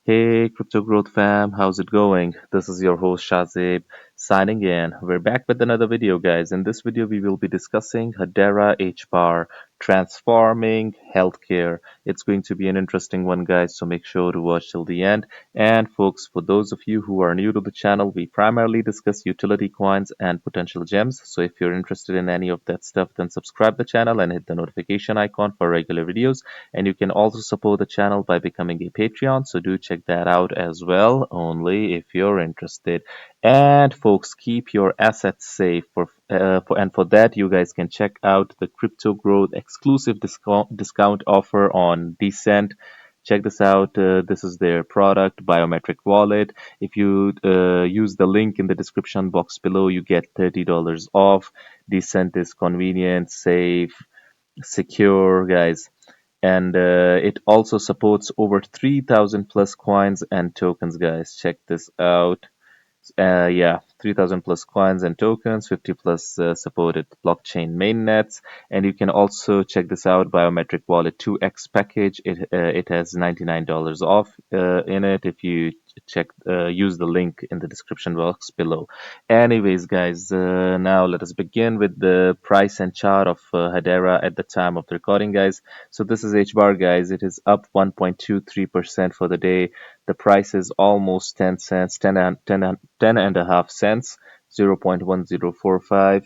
Hey, Crypto Growth fam, how's it going? This is your host Shazib signing in. We're back with another video, guys. In this video, we will be discussing Hedera Hbar, transforming healthcare. It's going to be an interesting one, guys, so make sure to watch till the end. And folks, for those of you who are new to the channel, we primarily discuss utility coins and potential gems. So if you're interested in any of that stuff, then subscribe the channel and hit the notification icon for regular videos. And you can also support the channel by becoming a Patreon, so do check that out as well, only if you're interested. And folks, keep your assets safe. For that, you guys can check out the Crypto Growth exclusive discount offer on Decent. Check this out. This is their product, biometric wallet. If you use the link in the description box below, you get $30 off. Decent is convenient, safe, secure, guys, and it also supports over 3000 plus coins and tokens, guys. Check this out. Yeah, 3000 plus coins and tokens, 50 plus supported blockchain mainnets. And you can also check this out, biometric wallet 2x package. It has $99 off in it if you use the link in the description box below. Anyways, guys, now let us begin with the price and chart of Hedera at the time of the recording, guys. So this is HBAR, guys. It is up 1.23% for the day. The price is almost 10 cents, 10 and a half cents, 0.1045.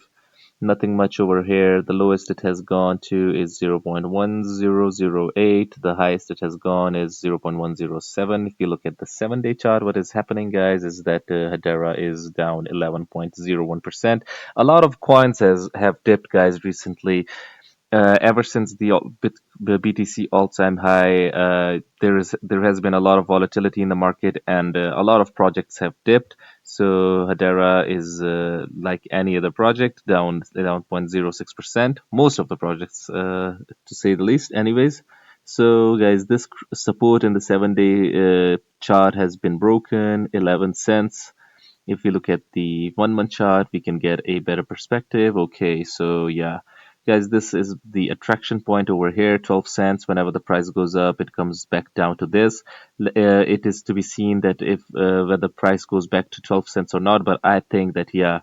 Nothing much over here. The lowest it has gone to is 0.1008. The highest it has gone is 0.107. If you look at the 7-day chart, what is happening, guys, is that Hedera is down 11.01%. A lot of coins have dipped, guys, recently. Ever since the BTC all-time high, there has been a lot of volatility in the market, and a lot of projects have dipped. So Hedera is like any other project, down 0.06%. Most of the projects, to say the least, anyways. So guys, this support in the 7-day chart has been broken, 11 cents. If we look at the 1 month chart, we can get a better perspective. Okay, so yeah, guys, this is the attraction point over here, 12 cents. Whenever the price goes up, it comes back down to this. It is to be seen that if whether price goes back to 12 cents or not, but I think that, yeah,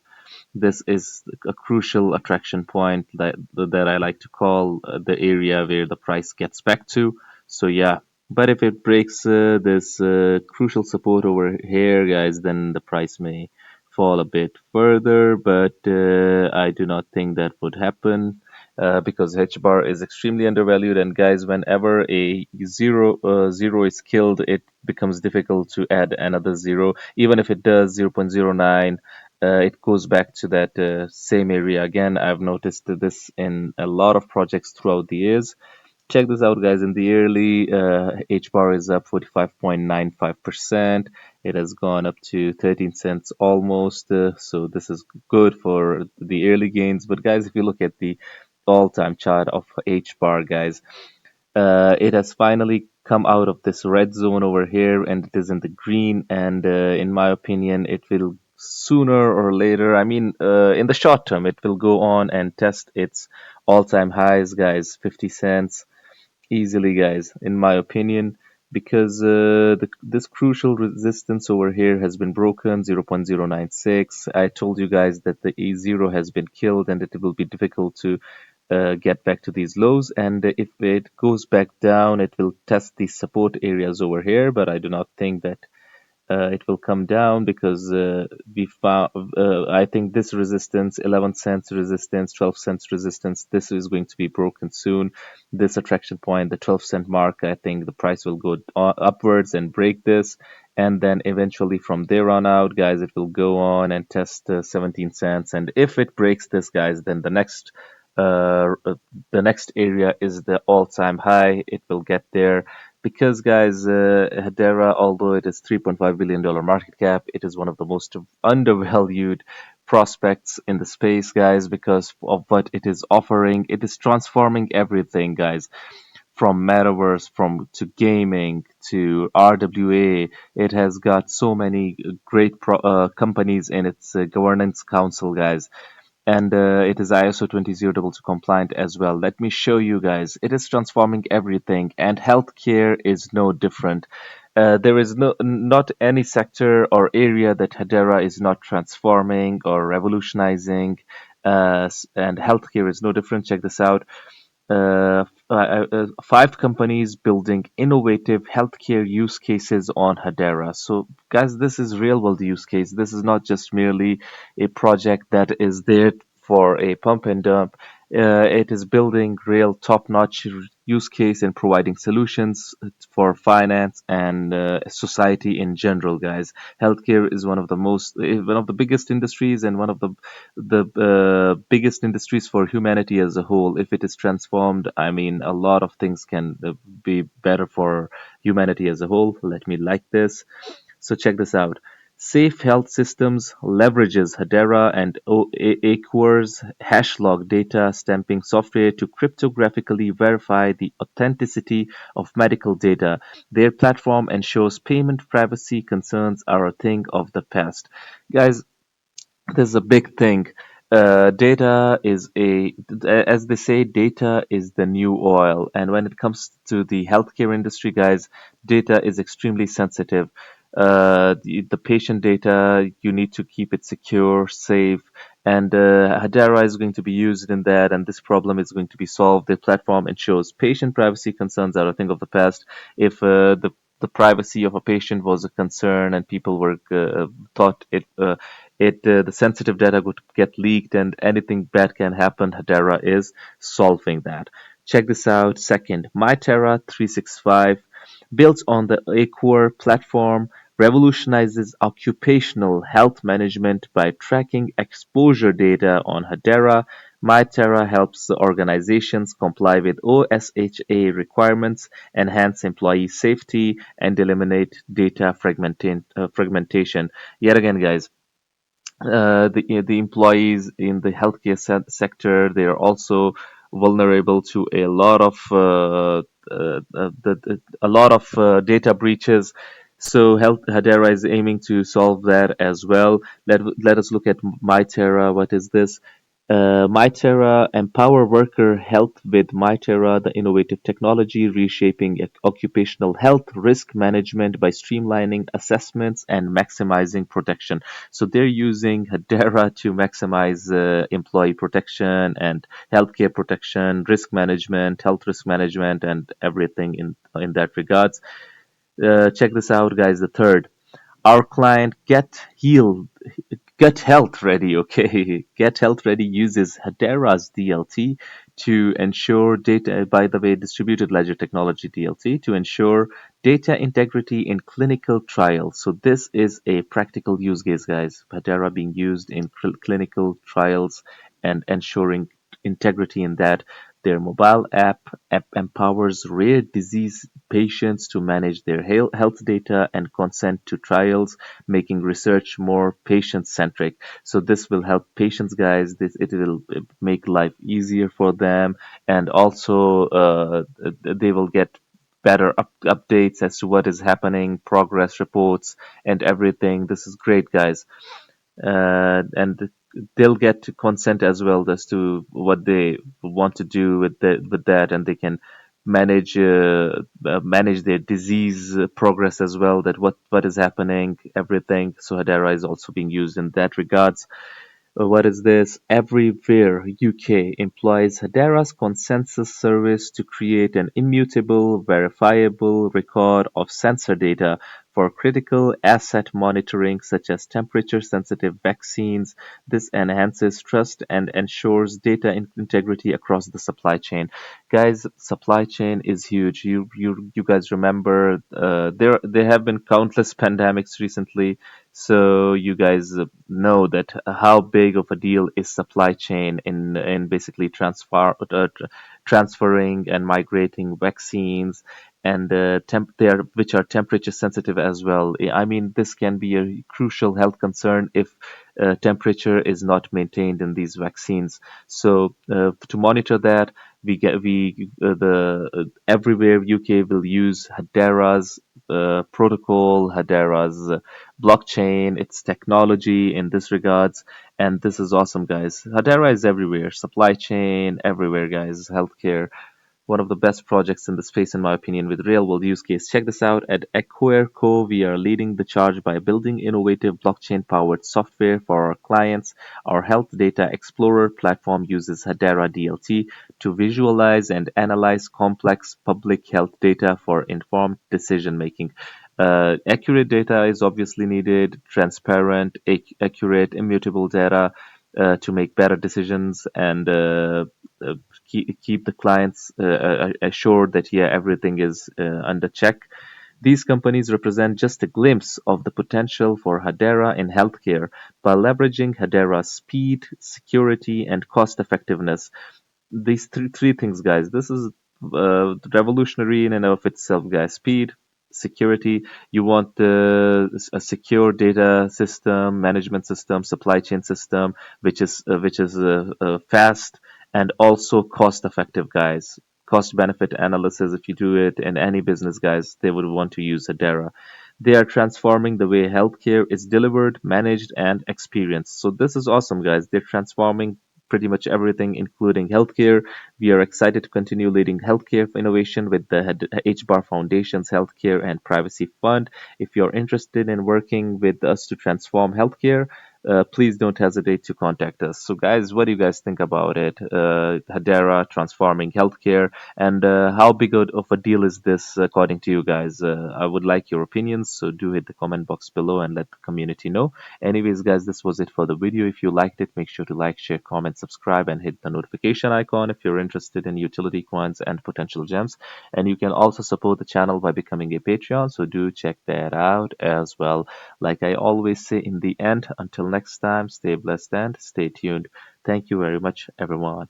this is a crucial attraction point that I like to call the area where the price gets back to. So yeah, but if it breaks this crucial support over here, guys, then the price may fall a bit further. But I do not think that would happen. Because H bar is extremely undervalued, and guys, whenever a zero is killed, it becomes difficult to add another zero. Even if it does 0.09, it goes back to that same area again. I've noticed this in a lot of projects throughout the years. Check this out, guys. In the yearly, H bar is up 45.95%. It has gone up to 13 cents almost. So this is good for the yearly gains. But guys, if you look at the all-time chart of H bar, guys, it has finally come out of this red zone over here, and it is in the green. And in my opinion, it will sooner or later, I mean, in the short term, it will go on and test its all-time highs, guys. 50 cents easily, guys, in my opinion, because this crucial resistance over here has been broken, 0.096. I told you guys that the E0 has been killed, and it will be difficult to get back to these lows. And if it goes back down, it will test these support areas over here, but I do not think that it will come down, because we found I think this resistance, 11 cents resistance, 12 cents resistance, this is going to be broken soon. This attraction point, the 12-cent mark, I think the price will go upwards and break this, and then eventually from there on out, guys, it will go on and test 17 cents. And if it breaks this, guys, then uh, the next area is the all-time high. It will get there, because, guys, Hedera, although it is $3.5 billion market cap, it is one of the most undervalued prospects in the space, guys, because of what it is offering. It is transforming everything, guys, from metaverse, from to gaming to RWA. It has got so many great companies in its governance council, guys, and it is ISO20022 compliant as well. Let me show you, guys. It is transforming everything, and healthcare is no different. There is not any sector or area that Hedera is not transforming or revolutionizing, and healthcare is no different. Check this out. 5 companies building innovative healthcare use cases on Hedera. So, guys, this is real world use case. This is not just merely a project that is there for a pump and dump. It is building real top notch use case and providing solutions for finance and society in general, guys. Healthcare is one of the biggest industries and one of the biggest industries for humanity as a whole. If it is transformed, I mean, a lot of things can be better for humanity as a whole. Let me like this. So check this out. Safe Health Systems leverages Hedera and Aquar's hashlog data stamping software to cryptographically verify the authenticity of medical data. Their platform ensures payment privacy concerns are a thing of the past. Guys, this is a big thing. Data is as they say, data is the new oil. And when it comes to the healthcare industry, guys, data is extremely sensitive. The patient data, you need to keep it secure, safe, and Hedera is going to be used in that, and this problem is going to be solved. The platform ensures patient privacy concerns are a thing of the past. If the privacy of a patient was a concern and people were thought the sensitive data would get leaked and anything bad can happen. Hedera is solving that. Check this out. Second, MyTerra 365 built on the Aquar platform revolutionizes occupational health management by tracking exposure data on Hedera. MyTerra helps organizations comply with OSHA requirements, enhance employee safety, and eliminate data fragmentation. Yet again, guys, the employees in the healthcare sector, they are also vulnerable to a lot of data breaches. So Health Hedera is aiming to solve that as well. Let us look at MyTerra. What is this? MyTerra empower worker health with MyTerra, the innovative technology reshaping occupational health risk management by streamlining assessments and maximizing protection. So they're using Hedera to maximize employee protection and healthcare protection, risk management, health risk management, and everything in that regards. Check this out, guys. The third, our client Get Health Ready, okay? Get Health Ready uses Hedera's DLT to ensure data, by the way, distributed ledger technology DLT, to ensure data integrity in clinical trials. So this is a practical use case, guys. Hedera being used in clinical trials and ensuring integrity in that. Their mobile app empowers rare disease patients to manage their health data and consent to trials, making research more patient-centric. So this will help patients, guys. It will make life easier for them, and also they will get better updates as to what is happening, progress reports, and everything. This is great, guys. And they'll get consent as well as to what they want to do with that, and they can manage their disease progress as well. That what is happening, everything. So Hedera is also being used in that regards. What is this? Everywhere UK employs Hedera's consensus service to create an immutable, verifiable record of sensor data for critical asset monitoring, such as temperature-sensitive vaccines. This enhances trust and ensures data integrity across the supply chain. Guys, supply chain is huge. You guys remember there have been countless pandemics recently, so you guys know that how big of a deal is supply chain in basically transferring and migrating vaccines and they are which are temperature sensitive as well. I mean, this can be a crucial health concern if temperature is not maintained in these vaccines. So to monitor that, the everywhere UK will use Hedera's protocol, Hedera's blockchain, its technology in this regards, and this is awesome, guys. Hedera is everywhere, supply chain everywhere, guys. Healthcare. one of the best projects in the space, in my opinion, with real world use case. Check this out. At Acquire Co, we are leading the charge by building innovative blockchain powered software for our clients. Our Health Data Explorer platform uses Hedera DLT to visualize and analyze complex public health data for informed decision making. Accurate data is obviously needed, transparent, accurate, immutable data to make better decisions and uh, keep the clients assured that yeah, everything is under check. These companies represent just a glimpse of the potential for Hedera in healthcare. By leveraging Hedera's speed, security, and cost effectiveness, these three things, guys. This is revolutionary in and of itself, guys. Speed, security. You want a secure data system, management system, supply chain system, which is fast and also cost effective, guys. Cost benefit analysis. If you do it in any business, guys, they would want to use Hedera. They are transforming the way healthcare is delivered, managed, and experienced. So this is awesome, guys. They're transforming pretty much everything, including healthcare. We are excited to continue leading healthcare innovation with the HBAR Foundation's Healthcare and Privacy Fund. If you're interested in working with us to transform healthcare, please don't hesitate to contact us. So, guys, what do you guys think about it? Hedera transforming healthcare, and how big of a deal is this according to you guys? I would like your opinions, so do hit the comment box below and let the community know. Anyways, guys, this was it for the video. If you liked it, make sure to like, share, comment, subscribe, and hit the notification icon if you're interested in utility coins and potential gems. And you can also support the channel by becoming a Patreon, so do check that out as well. Like I always say in the end, until next time, stay blessed and stay tuned. Thank you very much, everyone.